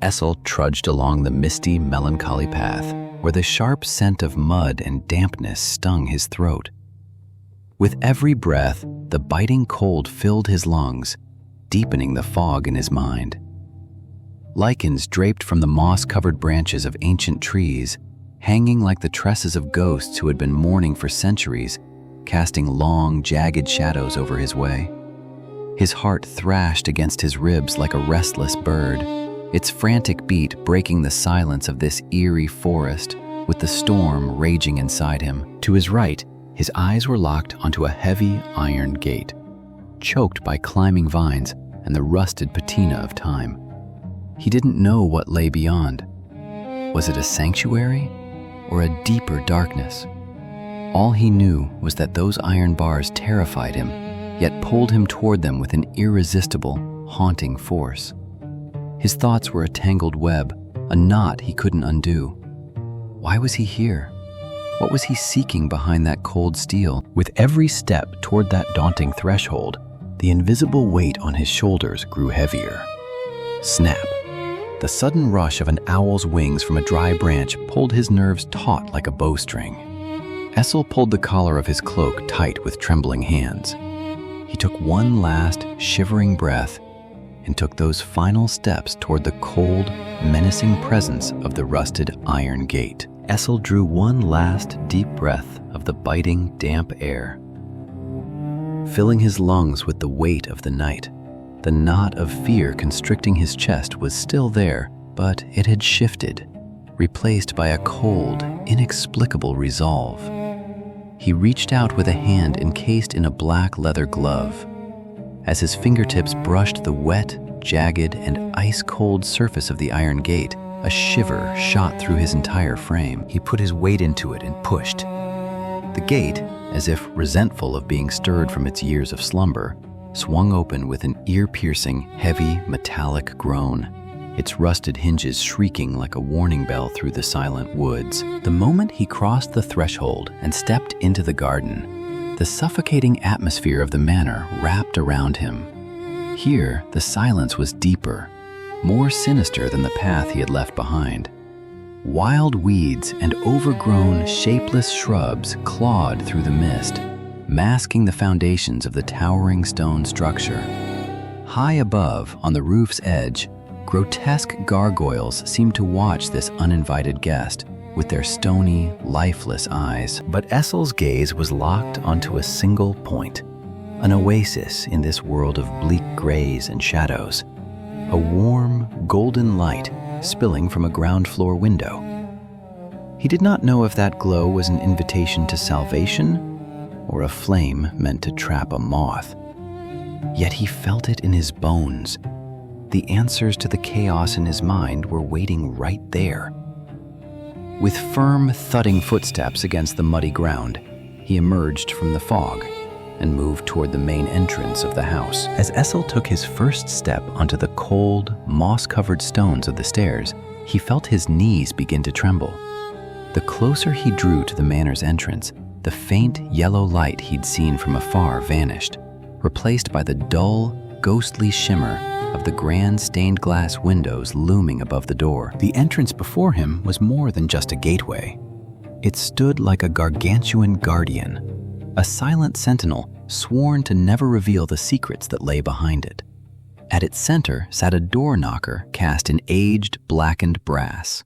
Essal trudged along the misty, melancholy path, where the sharp scent of mud and dampness stung his throat. With every breath, the biting cold filled his lungs, deepening the fog in his mind. Lichens draped from the moss-covered branches of ancient trees, hanging like the tresses of ghosts who had been mourning for centuries, casting long, jagged shadows over his way. His heart thrashed against his ribs like a restless bird, its frantic beat breaking the silence of this eerie forest with the storm raging inside him. To his right, his eyes were locked onto a heavy iron gate, choked by climbing vines and the rusted patina of time. He didn't know what lay beyond. Was it a sanctuary or a deeper darkness? All he knew was that those iron bars terrified him, yet pulled him toward them with an irresistible, haunting force. His thoughts were a tangled web, a knot he couldn't undo. Why was he here? What was he seeking behind that cold steel? With every step toward that daunting threshold, the invisible weight on his shoulders grew heavier. Snap! The sudden rush of an owl's wings from a dry branch pulled his nerves taut like a bowstring. Essal pulled the collar of his cloak tight with trembling hands. He took one last, shivering breath and took those final steps toward the cold, menacing presence of the rusted iron gate. Essal drew one last, deep breath of the biting, damp air, filling his lungs with the weight of the night. The knot of fear constricting his chest was still there, but it had shifted, replaced by a cold, inexplicable resolve. He reached out with a hand encased in a black leather glove. As his fingertips brushed the wet, jagged, and ice-cold surface of the iron gate, a shiver shot through his entire frame. He put his weight into it and pushed. The gate, as if resentful of being stirred from its years of slumber, swung open with an ear-piercing, heavy, metallic groan, its rusted hinges shrieking like a warning bell through the silent woods. The moment he crossed the threshold and stepped into the garden, the suffocating atmosphere of the manor wrapped around him. Here, the silence was deeper, more sinister than the path he had left behind. Wild weeds and overgrown, shapeless shrubs clawed through the mist, masking the foundations of the towering stone structure. High above, on the roof's edge, grotesque gargoyles seemed to watch this uninvited guest with their stony, lifeless eyes. But Essal's gaze was locked onto a single point, an oasis in this world of bleak grays and shadows, a warm, golden light spilling from a ground floor window. He did not know if that glow was an invitation to salvation or a flame meant to trap a moth. Yet he felt it in his bones. The answers to the chaos in his mind were waiting right there. With firm, thudding footsteps against the muddy ground, he emerged from the fog and moved toward the main entrance of the house. As Essal took his first step onto the cold, moss-covered stones of the stairs, he felt his knees begin to tremble. The closer he drew to the manor's entrance, the faint yellow light he'd seen from afar vanished, replaced by the dull, ghostly shimmer of the grand stained glass windows looming above the door. The entrance before him was more than just a gateway. It stood like a gargantuan guardian, a silent sentinel sworn to never reveal the secrets that lay behind it. At its center sat a door knocker cast in aged, blackened brass,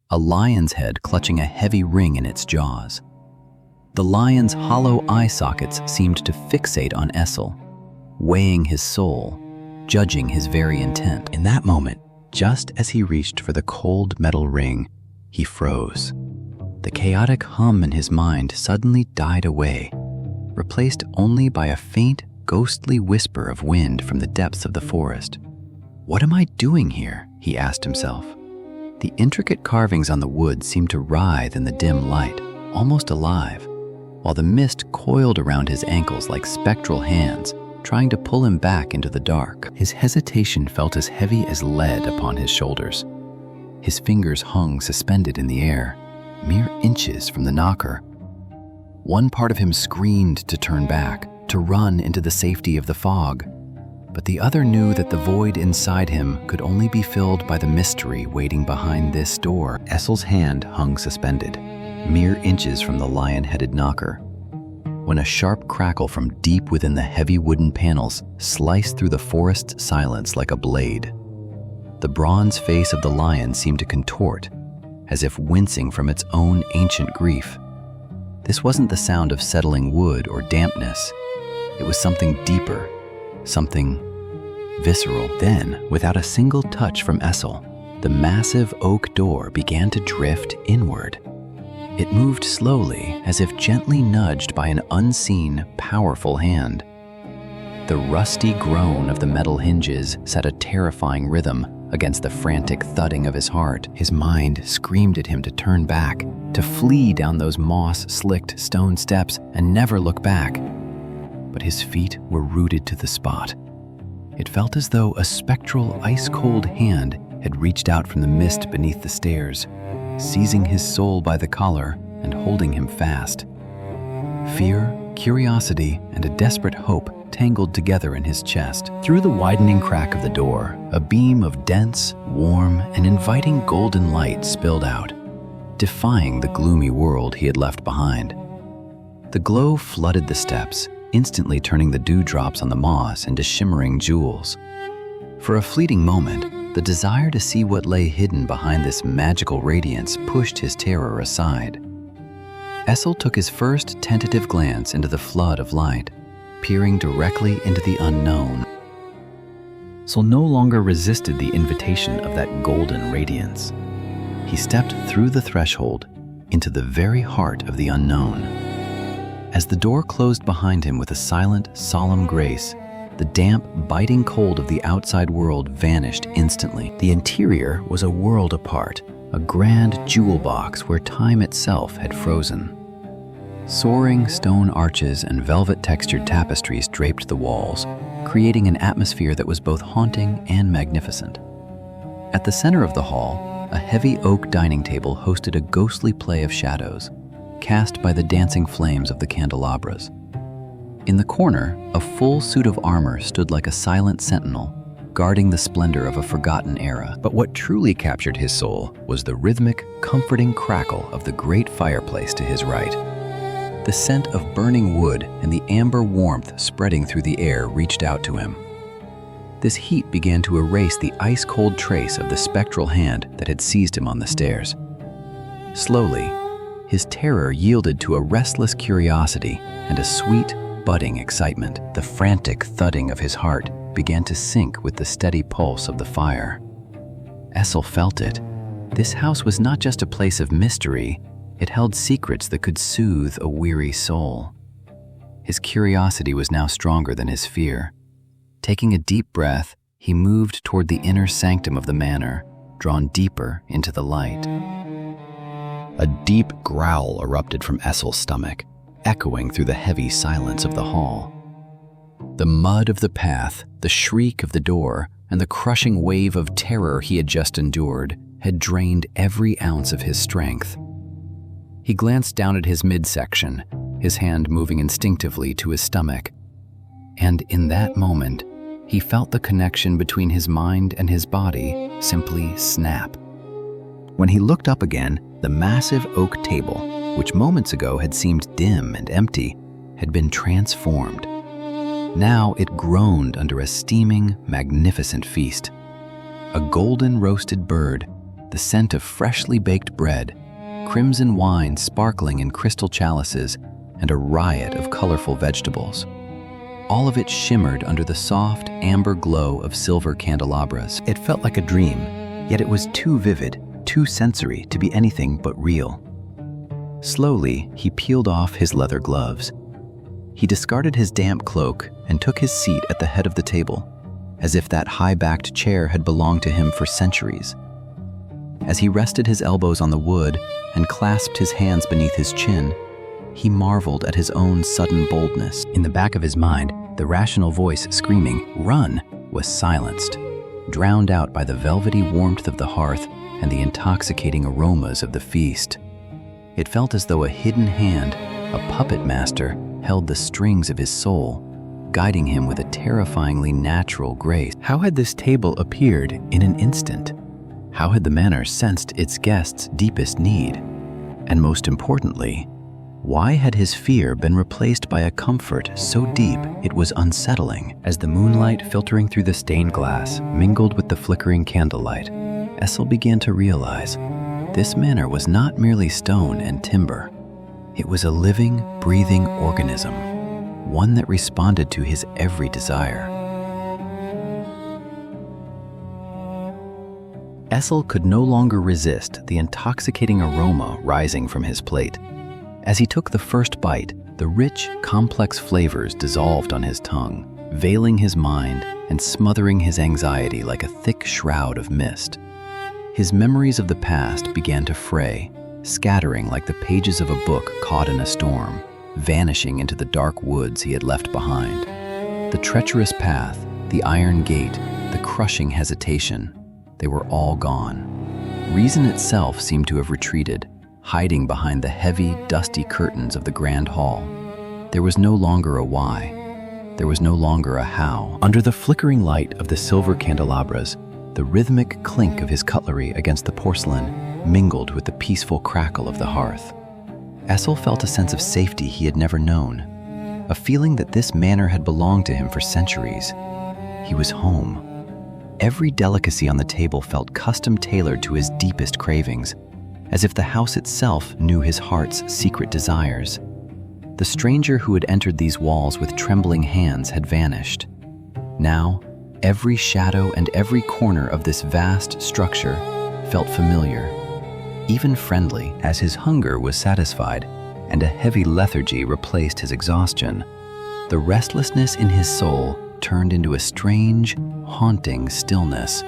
a lion's head clutching a heavy ring in its jaws. The lion's hollow eye sockets seemed to fixate on Essal, weighing his soul, judging his very intent. In that moment, just as he reached for the cold metal ring, he froze. The chaotic hum in his mind suddenly died away, replaced only by a faint, ghostly whisper of wind from the depths of the forest. "What am I doing here?" he asked himself. The intricate carvings on the wood seemed to writhe in the dim light, almost alive, while the mist coiled around his ankles like spectral hands, trying to pull him back into the dark. His hesitation felt as heavy as lead upon his shoulders. His fingers hung suspended in the air, mere inches from the knocker. One part of him screamed to turn back, to run into the safety of the fog. But the other knew that the void inside him could only be filled by the mystery waiting behind this door. Essal's hand hung suspended, mere inches from the lion-headed knocker, when a sharp crackle from deep within the heavy wooden panels sliced through the forest's silence like a blade. The bronze face of the lion seemed to contort, as if wincing from its own ancient grief. This wasn't the sound of settling wood or dampness. It was something deeper, something visceral. Then, without a single touch from Essal, the massive oak door began to drift inward. It moved slowly, as if gently nudged by an unseen, powerful hand. The rusty groan of the metal hinges set a terrifying rhythm against the frantic thudding of his heart. His mind screamed at him to turn back, to flee down those moss-slicked stone steps and never look back. But his feet were rooted to the spot. It felt as though a spectral, ice-cold hand had reached out from the mist beneath the stairs, seizing his soul by the collar and holding him fast. Fear, curiosity, and a desperate hope tangled together in his chest. Through the widening crack of the door, a beam of dense, warm, and inviting golden light spilled out, defying the gloomy world he had left behind. The glow flooded the steps, instantly turning the dewdrops on the moss into shimmering jewels. For a fleeting moment, the desire to see what lay hidden behind this magical radiance pushed his terror aside. Essal took his first tentative glance into the flood of light, peering directly into the unknown. Essal no longer resisted the invitation of that golden radiance. He stepped through the threshold into the very heart of the unknown. As the door closed behind him with a silent, solemn grace, the damp, biting cold of the outside world vanished instantly. The interior was a world apart, a grand jewel box where time itself had frozen. Soaring stone arches and velvet-textured tapestries draped the walls, creating an atmosphere that was both haunting and magnificent. At the center of the hall, a heavy oak dining table hosted a ghostly play of shadows, cast by the dancing flames of the candelabras. In the corner, a full suit of armor stood like a silent sentinel, guarding the splendor of a forgotten era. But what truly captured his soul was the rhythmic, comforting crackle of the great fireplace to his right. The scent of burning wood and the amber warmth spreading through the air reached out to him. This heat began to erase the ice-cold trace of the spectral hand that had seized him on the stairs. Slowly, his terror yielded to a restless curiosity and a sweet, budding excitement. The frantic thudding of his heart began to sync with the steady pulse of the fire. Essal felt it. This house was not just a place of mystery, it held secrets that could soothe a weary soul. His curiosity was now stronger than his fear. Taking a deep breath, he moved toward the inner sanctum of the manor, drawn deeper into the light. A deep growl erupted from Essal's stomach, echoing through the heavy silence of the hall. The mud of the path, the shriek of the door, and the crushing wave of terror he had just endured had drained every ounce of his strength. He glanced down at his midsection, his hand moving instinctively to his stomach. And in that moment, he felt the connection between his mind and his body simply snap. When he looked up again, the massive oak table, which moments ago had seemed dim and empty, had been transformed. Now it groaned under a steaming, magnificent feast. A golden roasted bird, the scent of freshly baked bread, crimson wine sparkling in crystal chalices, and a riot of colorful vegetables. All of it shimmered under the soft, amber glow of silver candelabras. It felt like a dream, yet it was too vivid, too sensory to be anything but real. Slowly, he peeled off his leather gloves. He discarded his damp cloak and took his seat at the head of the table, as if that high-backed chair had belonged to him for centuries. As he rested his elbows on the wood and clasped his hands beneath his chin, he marveled at his own sudden boldness. In the back of his mind, the rational voice screaming, "Run!" was silenced, drowned out by the velvety warmth of the hearth and the intoxicating aromas of the feast. It felt as though a hidden hand, a puppet master, held the strings of his soul, guiding him with a terrifyingly natural grace. How had this table appeared in an instant? How had the manor sensed its guests' deepest need? And most importantly, why had his fear been replaced by a comfort so deep it was unsettling? As the moonlight filtering through the stained glass mingled with the flickering candlelight, Essal began to realize this manor was not merely stone and timber. It was a living, breathing organism, one that responded to his every desire. Essal could no longer resist the intoxicating aroma rising from his plate. As he took the first bite, the rich, complex flavors dissolved on his tongue, veiling his mind and smothering his anxiety like a thick shroud of mist. His memories of the past began to fray, scattering like the pages of a book caught in a storm, vanishing into the dark woods he had left behind. The treacherous path, the iron gate, the crushing hesitation, they were all gone. Reason itself seemed to have retreated, hiding behind the heavy, dusty curtains of the grand hall. There was no longer a why. There was no longer a how. Under the flickering light of the silver candelabras, the rhythmic clink of his cutlery against the porcelain mingled with the peaceful crackle of the hearth. Essal felt a sense of safety he had never known, a feeling that this manor had belonged to him for centuries. He was home. Every delicacy on the table felt custom-tailored to his deepest cravings, as if the house itself knew his heart's secret desires. The stranger who had entered these walls with trembling hands had vanished. Now, every shadow and every corner of this vast structure felt familiar, even friendly, as his hunger was satisfied and a heavy lethargy replaced his exhaustion. The restlessness in his soul turned into a strange, haunting stillness.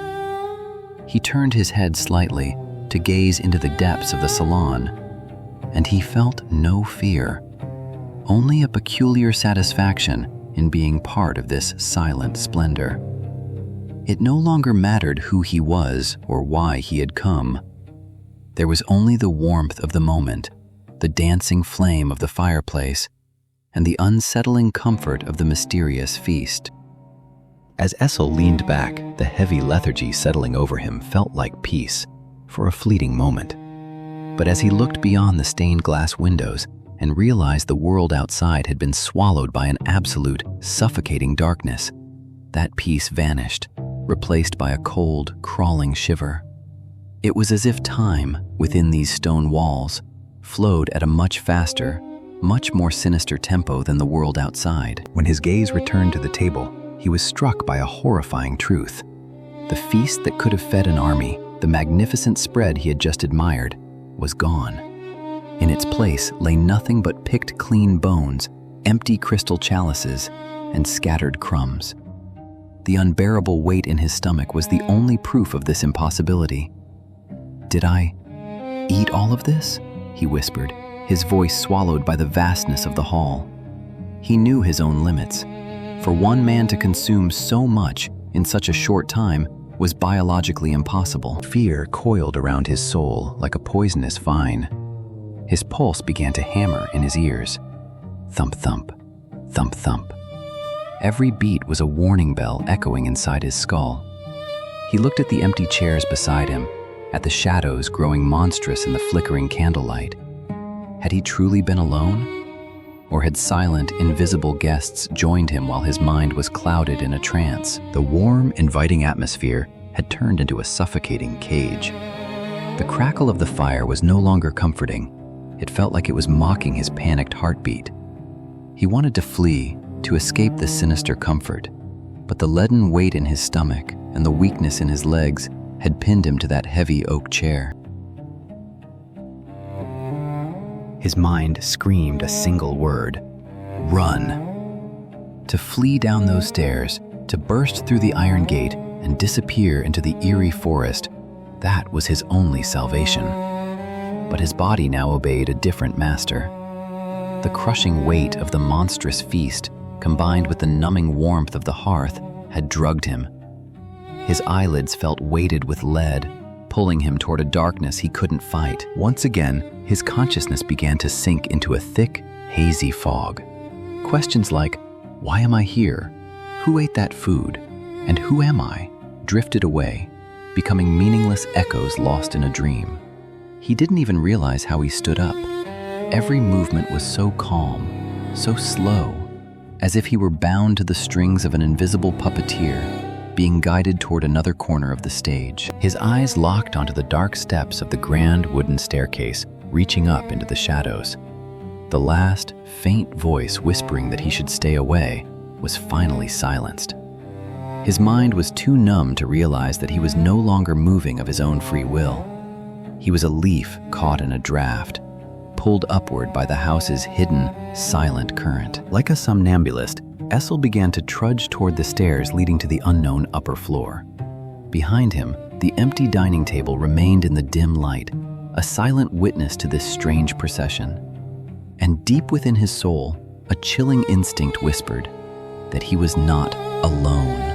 He turned his head slightly to gaze into the depths of the salon, and he felt no fear, only a peculiar satisfaction in being part of this silent splendor. It no longer mattered who he was or why he had come. There was only the warmth of the moment, the dancing flame of the fireplace, and the unsettling comfort of the mysterious feast. As Essal leaned back, the heavy lethargy settling over him felt like peace for a fleeting moment. But as he looked beyond the stained glass windows and realized the world outside had been swallowed by an absolute, suffocating darkness, that peace vanished, replaced by a cold, crawling shiver. It was as if time, within these stone walls, flowed at a much faster, much more sinister tempo than the world outside. When his gaze returned to the table, he was struck by a horrifying truth. The feast that could have fed an army, the magnificent spread he had just admired, was gone. In its place lay nothing but picked clean bones, empty crystal chalices, and scattered crumbs. The unbearable weight in his stomach was the only proof of this impossibility. "Did I eat all of this?" he whispered, his voice swallowed by the vastness of the hall. He knew his own limits. For one man to consume so much in such a short time was biologically impossible. Fear coiled around his soul like a poisonous vine. His pulse began to hammer in his ears. Thump, thump, thump, thump. Every beat was a warning bell echoing inside his skull. He looked at the empty chairs beside him, at the shadows growing monstrous in the flickering candlelight. Had he truly been alone? Or had silent, invisible guests joined him while his mind was clouded in a trance? The warm, inviting atmosphere had turned into a suffocating cage. The crackle of the fire was no longer comforting. It felt like it was mocking his panicked heartbeat. He wanted to flee, to escape the sinister comfort, but the leaden weight in his stomach and the weakness in his legs had pinned him to that heavy oak chair. His mind screamed a single word: run. To flee down those stairs, to burst through the iron gate and disappear into the eerie forest, that was his only salvation. But his body now obeyed a different master. The crushing weight of the monstrous feast, combined with the numbing warmth of the hearth, had drugged him. His eyelids felt weighted with lead, pulling him toward a darkness he couldn't fight. Once again, his consciousness began to sink into a thick, hazy fog. Questions like, Why am I here? Who ate that food? And who am I? Drifted away, becoming meaningless echoes lost in a dream. He didn't even realize how he stood up. Every movement was so calm, so slow, as if he were bound to the strings of an invisible puppeteer, being guided toward another corner of the stage. His eyes locked onto the dark steps of the grand wooden staircase, reaching up into the shadows. The last, faint voice whispering that he should stay away was finally silenced. His mind was too numb to realize that he was no longer moving of his own free will. He was a leaf caught in a draft, pulled upward by the house's hidden, silent current. Like a somnambulist, Essal began to trudge toward the stairs leading to the unknown upper floor. Behind him, the empty dining table remained in the dim light, a silent witness to this strange procession. And deep within his soul, a chilling instinct whispered that he was not alone.